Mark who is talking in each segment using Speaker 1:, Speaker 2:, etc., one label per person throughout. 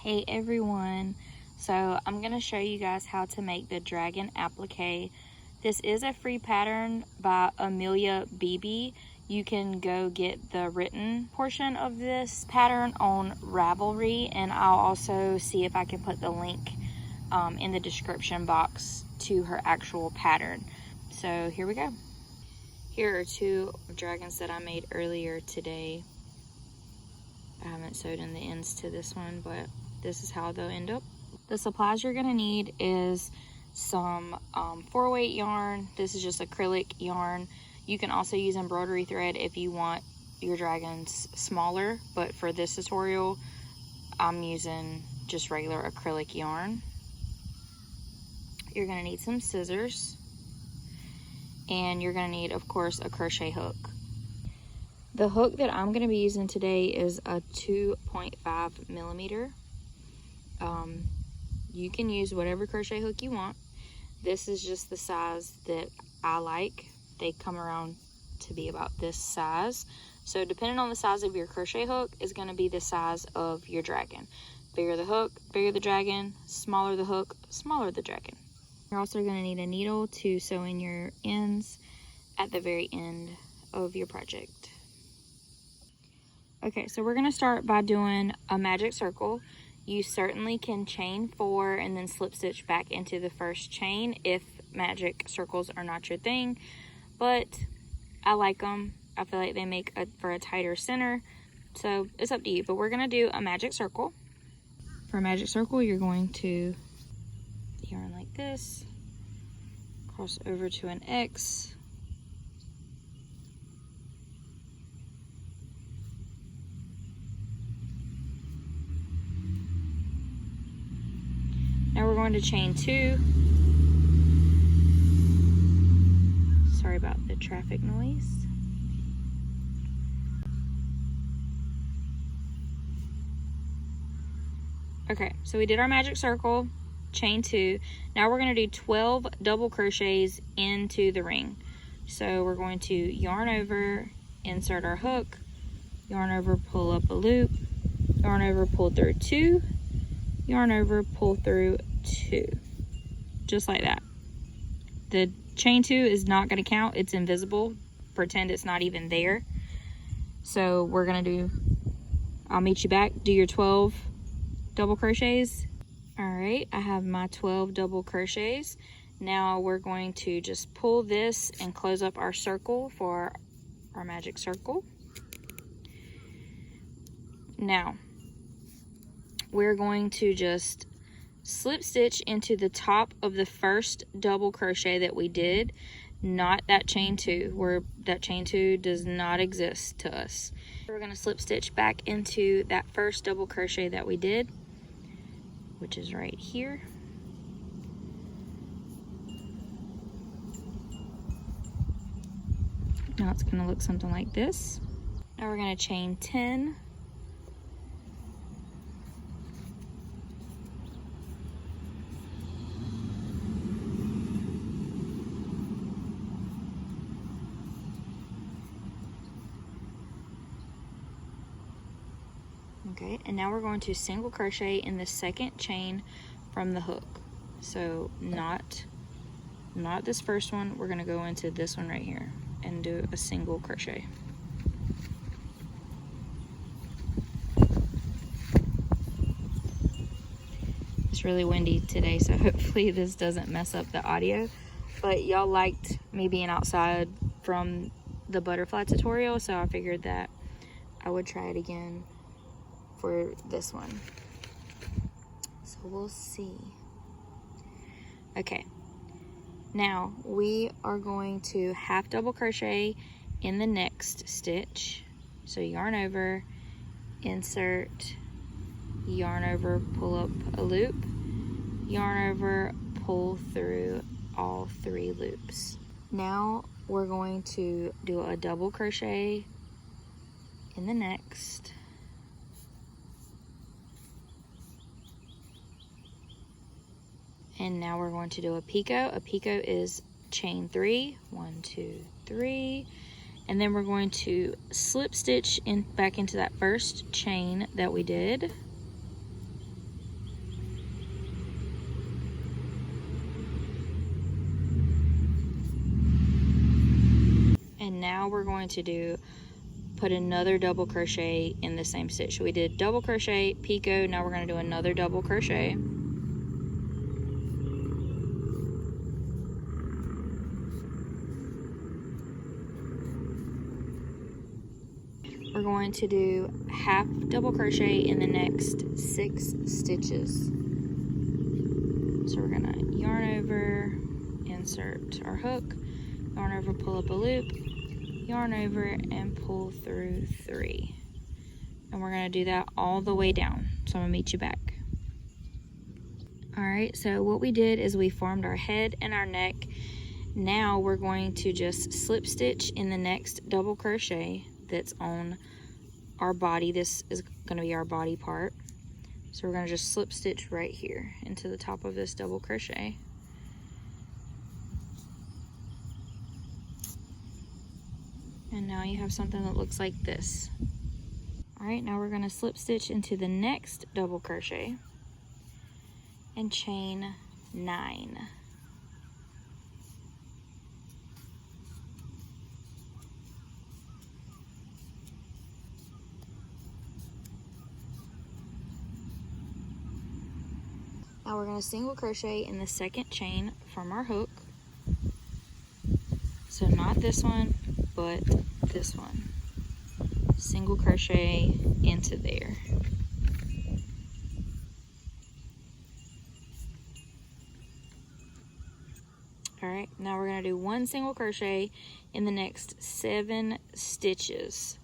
Speaker 1: Hey everyone, so I'm going to show you guys how to make the dragon applique. This is a free pattern by Amelia Beebe. You can go get the written portion of this pattern on Ravelry, and I'll also see if I can put the link in the description box to her actual pattern. So here we go. Here are two dragons that I made earlier today. I haven't sewed in the ends to this one, but this is how they'll end up. The supplies you're gonna need is some 4-weight yarn. This is just acrylic yarn. You can also use embroidery thread if you want your dragons smaller, but for this tutorial, I'm using just regular acrylic yarn. You're gonna need some scissors, and you're gonna need, of course, a crochet hook. The hook that I'm going to be using today is a 2.5 millimeter. You can use whatever crochet hook you want. This is just the size that I like. They come around to be about this size. So depending on the size of your crochet hook is going to be the size of your dragon. Bigger the hook, bigger the dragon. Smaller the hook, smaller the dragon. You're also going to need a needle to sew in your ends at the very end of your project. Okay, so we're gonna start by doing a magic circle. You certainly can chain 4 and then slip stitch back into the first chain if magic circles are not your thing, but I like them. I feel like they make for a tighter center, so it's up to you. But we're gonna do a magic circle. For a magic circle, you're going to yarn like this, cross over to an X, now we're going to chain 2. Sorry about the traffic noise. Okay, so we did our magic circle, chain 2. Now we're going to do 12 double crochets into the ring. So we're going to yarn over, insert our hook, yarn over, pull up a loop, yarn over, pull through 2, yarn over, pull through 2, just like that. The chain 2 is not going to count. It's invisible. Pretend it's not even there. So we're going to do, I'll meet you back, do your 12 double crochets. All right, I have my 12 double crochets. Now we're going to just pull this and close up our circle for our magic circle. Now we're going to just slip stitch into the top of the first double crochet that we did, not that chain 2, where that chain 2 does not exist to us. We're going to slip stitch back into that first double crochet that we did, which is right here. Now it's going to look something like this. Now we're going to chain 10. Okay, and now we're going to single crochet in the second chain from the hook. So not this first one, we're going to go into this one right here and do a single crochet. It's really windy today, so hopefully this doesn't mess up the audio, but y'all liked me being outside from the butterfly tutorial, so I figured that I would try it again for this one. So we'll see. Okay, now we are going to half double crochet in the next stitch. So yarn over, insert, yarn over, pull up a loop, yarn over, pull through all 3 loops. Now we're going to do a double crochet in the next. And now we're going to do a picot. A picot is chain 3, 1, 2, 3, and then we're going to slip stitch in back into that first chain that we did, now we're going to put another double crochet in the same stitch. So we did double crochet, picot, now we're going to do another double crochet. We're going to do half double crochet in the next 6 stitches. So we're going to yarn over, insert our hook, yarn over, pull up a loop, yarn over, and pull through 3. And we're going to do that all the way down. So I'm going to meet you back. Alright, so what we did is we formed our head and our neck. Now we're going to just slip stitch in the next double crochet that's on our body. This is going to be our body part. So we're going to just slip stitch right here into the top of this double crochet. And now you have something that looks like this. Alright, now we're going to slip stitch into the next double crochet and chain 9. Now we're going to single crochet in the second chain from our hook. So not this one, but this one. Single crochet into there. Alright, now we're going to do 1 single crochet in the next 7 stitches.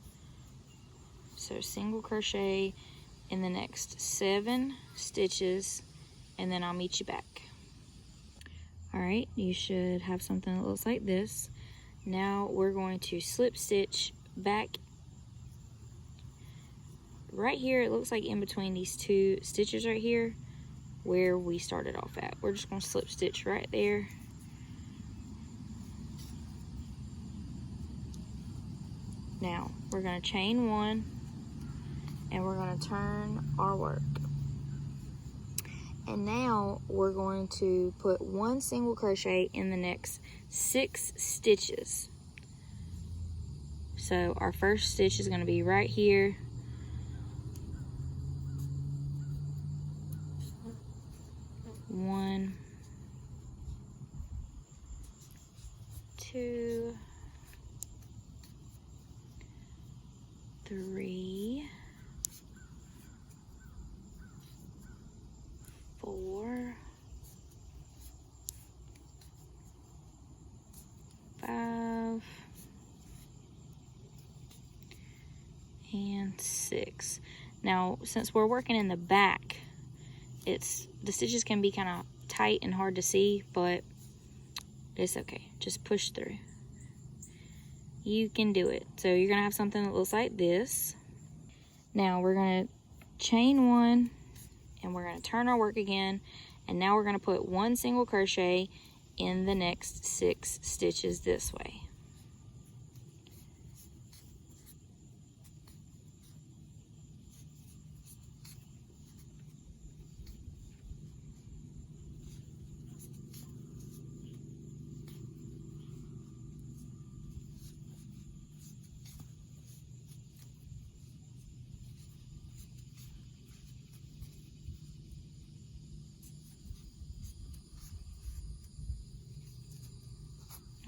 Speaker 1: So single crochet in the next 7 stitches, and then I'll meet you back. Alright, you should have something that looks like this. Now we're going to slip stitch back right here. It looks like in between these 2 stitches right here where we started off at. We're just going to slip stitch right there. Now we're going to chain 1 and we're going to turn our work. And now we're going to put 1 single crochet in the next 6 stitches. So our first stitch is going to be right here. One, 2, 3, 4, 5, and 6. Now, since we're working in the back, the stitches can be kind of tight and hard to see, but it's okay. Just push through. You can do it. So you're going to have something that looks like this. Now we're going to chain 1 and we're going to turn our work again, and now we're going to put 1 single crochet in the next 6 stitches this way.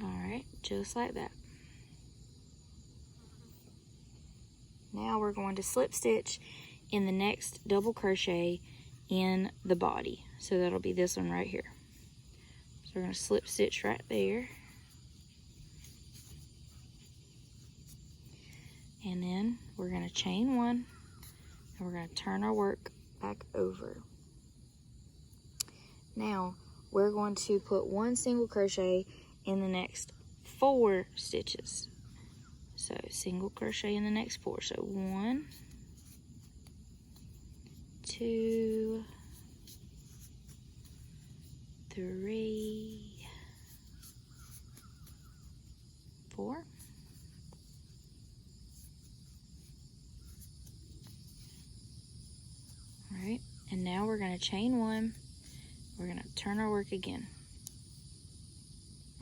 Speaker 1: Alright, just like that. Now we're going to slip stitch in the next double crochet in the body. So that'll be this one right here. So we're going to slip stitch right there. And then we're going to chain 1 and we're going to turn our work back over. Now we're going to put 1 single crochet in the next 4 stitches. So single crochet in the next 4. So 1, 2, 3, 4. Alright, and now we're going to chain 1. We're going to turn our work again.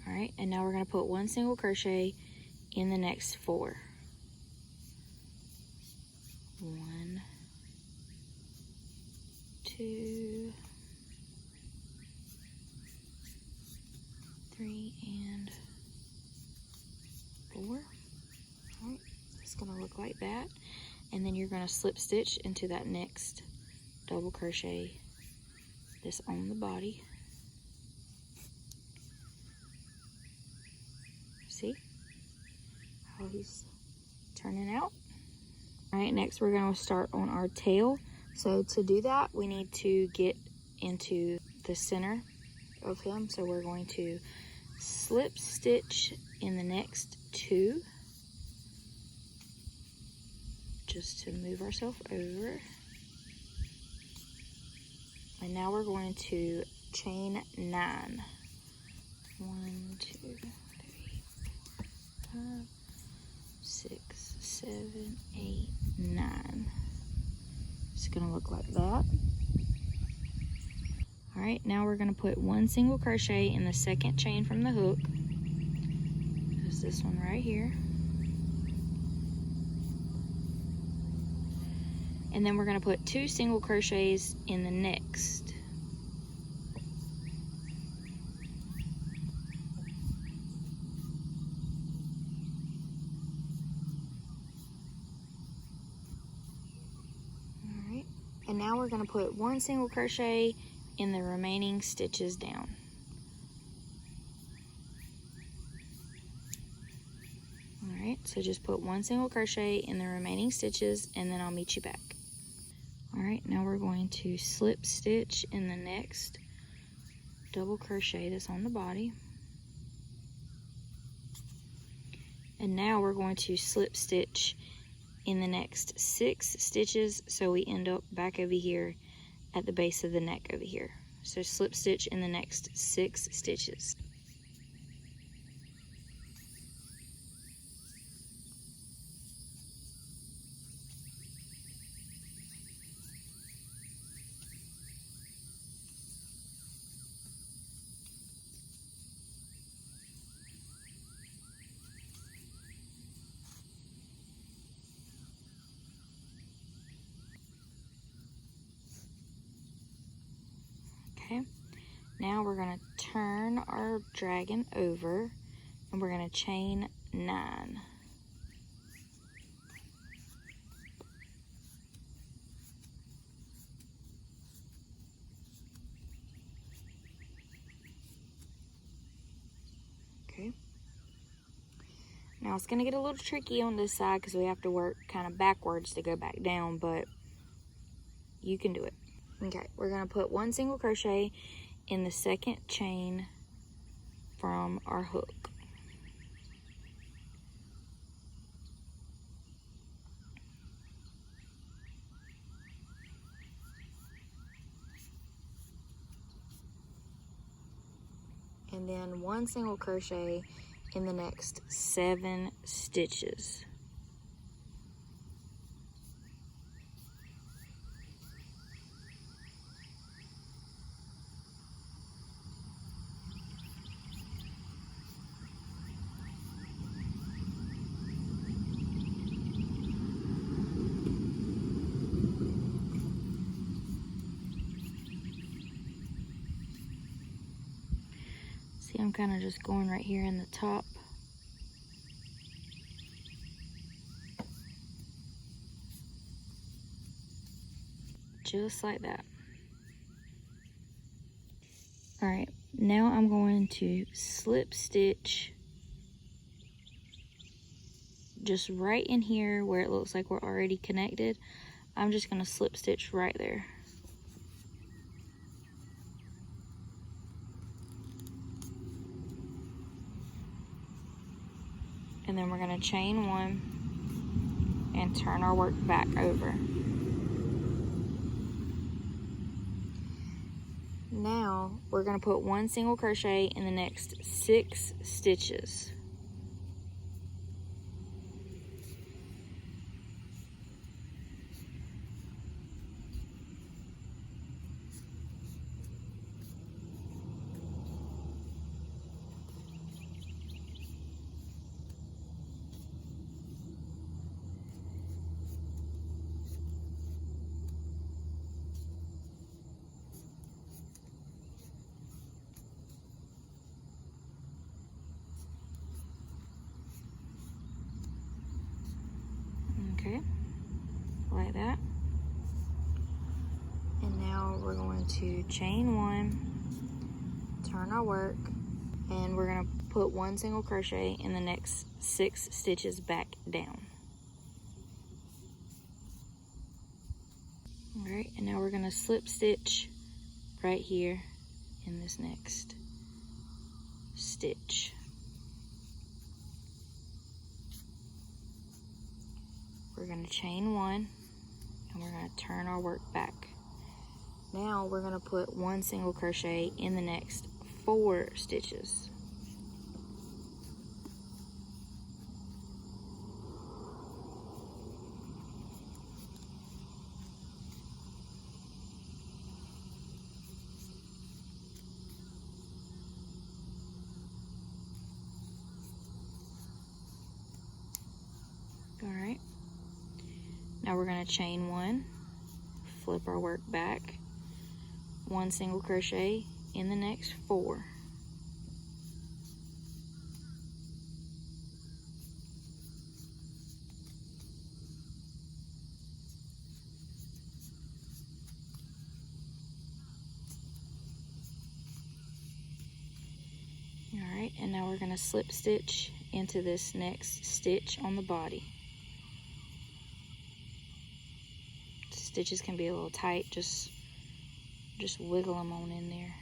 Speaker 1: Alright, and now we're going to put 1 single crochet in the next 4. 1, 2, 3, and 4. All right, it's gonna look like that. And then you're gonna slip stitch into that next double crochet that's on the body. See how he's turning out? All right, next we're gonna start on our tail. So to do that, we need to get into the center of him. So we're going to slip stitch in the next 2, just to move ourselves over. And now we're going to chain 9. 1, 2, 3, 4, 5, 6, 7, 8, 9. It's gonna look like that. All right, now we're gonna put 1 single crochet in the second chain from the hook. There's this one right here. And then we're gonna put 2 single crochets in the next. Alright, and now we're gonna put 1 single crochet in the remaining stitches down. Alright, so just put 1 single crochet in the remaining stitches and then I'll meet you back. Alright, now we're going to slip stitch in the next double crochet that's on the body. And now we're going to slip stitch in the next 6 stitches so we end up back over here at the base of the neck over here. So slip stitch in the next 6 stitches. Okay, now we're going to turn our dragon over and we're going to chain 9. Okay, now it's going to get a little tricky on this side because we have to work kind of backwards to go back down, but you can do it. Okay, we're going to put 1 single crochet in the second chain from our hook. And then 1 single crochet in the next 7 stitches. See, I'm kind of just going right here in the top. Just like that. All right, now I'm going to slip stitch just right in here where it looks like we're already connected. I'm just going to slip stitch right there. And then we're going to chain 1 and turn our work back over. Now we're going to put 1 single crochet in the next 6 stitches. Okay, like that. And now we're going to chain 1, turn our work, and we're going to put 1 single crochet in the next 6 stitches back down. Alright, and now we're going to slip stitch right here in this next stitch. We're going to chain 1, and we're going to turn our work back. Now we're going to put 1 single crochet in the next 4 stitches. Alright, now we're going to chain 1, flip our work back, 1 single crochet in the next 4. Alright, and now we're going to slip stitch into this next stitch on the body. Stitches can be a little tight, just wiggle them on in there.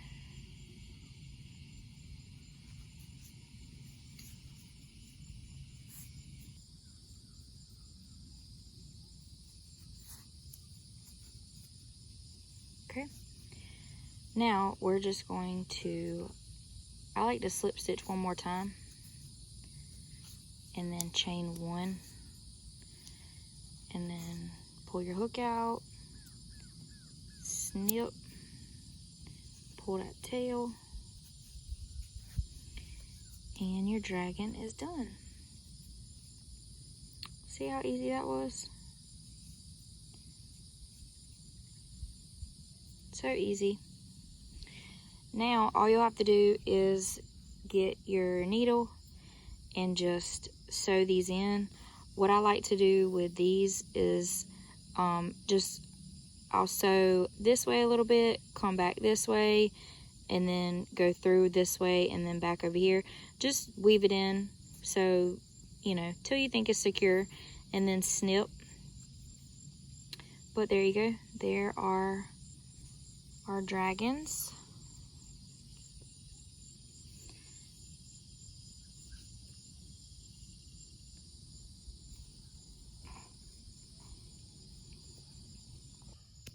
Speaker 1: Okay, now we're just going to, I like to slip stitch 1 more time and then chain 1, and then pull your hook out, snip, pull that tail, and your dragon is done. See how easy that was? So easy. Now all you'll have to do is get your needle and just sew these in. What I like to do with these is I'll sew this way a little bit, come back this way, and then go through this way and then back over here. Just weave it in so, you know, till you think it's secure, and then snip. But there you go. There are our dragons.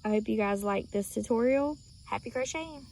Speaker 1: I hope you guys like this tutorial. Happy crocheting!